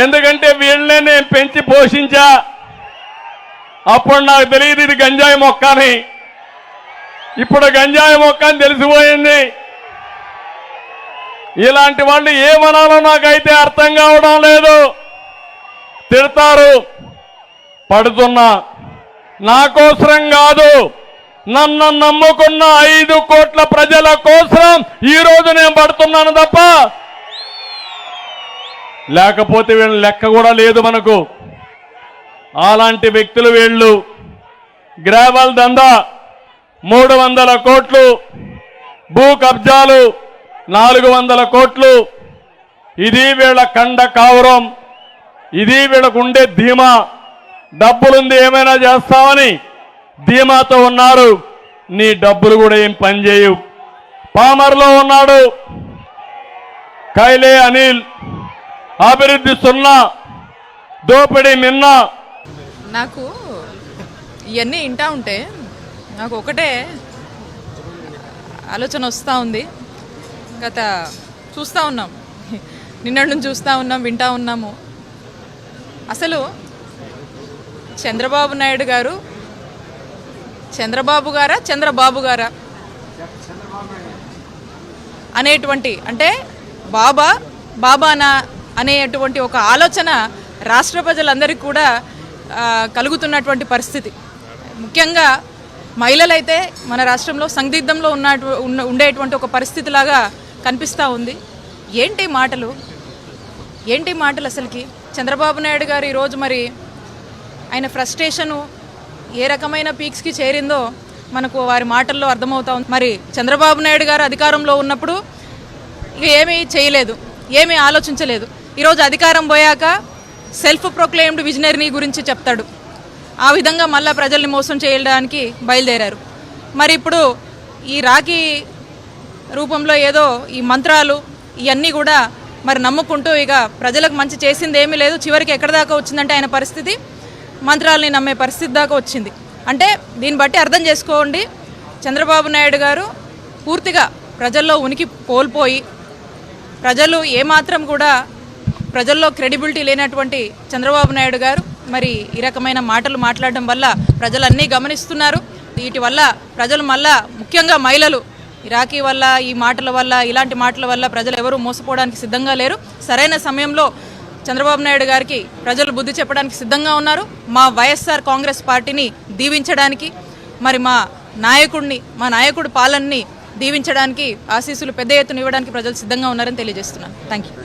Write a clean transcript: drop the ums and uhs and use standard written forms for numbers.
ఎందుకంటే వీళ్ళనే నేను పెంచి పోషించా. అప్పుడు నాకు తెలియదు ఇది గంజాయి మొక్క అని. ఇప్పుడు గంజాయి మొక్క అని తెలిసిపోయింది. ఇలాంటి వాళ్ళు ఏమనాలో నాకైతే అర్థం కావడం లేదు. తిడతారు, పడుతున్నా. నా కోసరం కాదు, నన్ను నమ్ముకున్న 5 కోట్ల ప్రజల కోసం ఈరోజు నేను పడుతున్నాను తప్ప లేకపోతే వీళ్ళ లెక్క కూడా లేదు మనకు. అలాంటి వ్యక్తులు వీళ్ళు. గ్రావెల్ దందా 300 కోట్లు, భూ కబ్జాలు 400 కోట్లు. ఇది వీళ్ళ కండ కావరం, ఇది వీళ్ళకు ఉండే ధీమా. డబ్బులుంది ఏమైనా చేస్తామని ధీమాతో ఉన్నారు. నీ డబ్బులు కూడా ఏం పనిచేయవు. పామర్లో ఉన్నాడు కైలే అనిల్, అభివృద్ధి 0, దోపిడీ మిన్న. నాకు ఇవన్నీ వింటా ఉంటే నాకు ఒకటే ఆలోచన వస్తూ ఉంది. చూస్తూ ఉన్నాం, నిన్నటి నుంచి చూస్తూ ఉన్నాం, వింటూ ఉన్నాము. అసలు చంద్రబాబు నాయుడు గారు చంద్రబాబు గారా అనేటువంటి, అంటే బాబానా అనేటువంటి ఒక ఆలోచన రాష్ట్ర ప్రజలందరికీ కూడా కలుగుతున్నటువంటి పరిస్థితి. ముఖ్యంగా మహిళలైతే మన రాష్ట్రంలో సందిగ్ధంలో ఉండేటువంటి ఒక పరిస్థితిలాగా కనిపిస్తూ ఉంది. ఏంటి మాటలు అసలుకి. చంద్రబాబు నాయుడు గారు ఈరోజు మరి ఆయన ఫ్రస్ట్రేషను ఏ రకమైన పీక్స్కి చేరిందో మనకు వారి మాటల్లో అర్థమవుతా ఉంది. మరి చంద్రబాబు నాయుడు గారు అధికారంలో ఉన్నప్పుడు ఇక ఏమీ చేయలేదు, ఏమీ ఆలోచించలేదు. ఈరోజు అధికారం పోయాక సెల్ఫ్ ప్రొక్లెయిమ్డ్ విజనరీ గురించి చెప్తాడు. ఆ విధంగా మళ్ళీ ప్రజల్ని మోసం చేయడానికి బయలుదేరారు. మరి ఇప్పుడు ఈ రాఖీ రూపంలో ఏదో ఈ మంత్రాలు ఇవన్నీ కూడా మరి నమ్ముకుంటూ ఇక ప్రజలకు మంచి చేసింది ఏమీ లేదు. చివరికి ఎక్కడి దాకా వచ్చిందంటే ఆయన పరిస్థితి మంత్రాలని నమ్మే పరిస్థితి దాకా వచ్చింది. అంటే దీన్ని బట్టి అర్థం చేసుకోండి, చంద్రబాబు నాయుడు గారు పూర్తిగా ప్రజల్లో ఉనికి కోల్పోయి, ప్రజలు ఏమాత్రం కూడా ప్రజల్లో క్రెడిబిలిటీ లేనటువంటి చంద్రబాబు నాయుడు గారు మరి ఈ రకమైన మాటలు మాట్లాడడం వల్ల ప్రజలన్నీ గమనిస్తున్నారు. వీటి వల్ల ప్రజలు మళ్ళా, ముఖ్యంగా మహిళలు, రాఖీ వల్ల, ఈ మాటల వల్ల, ఇలాంటి మాటల వల్ల ప్రజలు ఎవరూ మోసపోవడానికి సిద్ధంగా లేరు. సరైన సమయంలో చంద్రబాబు నాయుడు గారికి ప్రజలు బుద్ధి చెప్పడానికి సిద్ధంగా ఉన్నారు. మా వైఎస్ఆర్ కాంగ్రెస్ పార్టీని దీవించడానికి, మరి మా నాయకుడి పాలనని దీవించడానికి, ఆశీస్సులు పెద్ద ఎత్తున ఇవ్వడానికి ప్రజలు సిద్ధంగా ఉన్నారని తెలియజేస్తున్నాను. Thank you.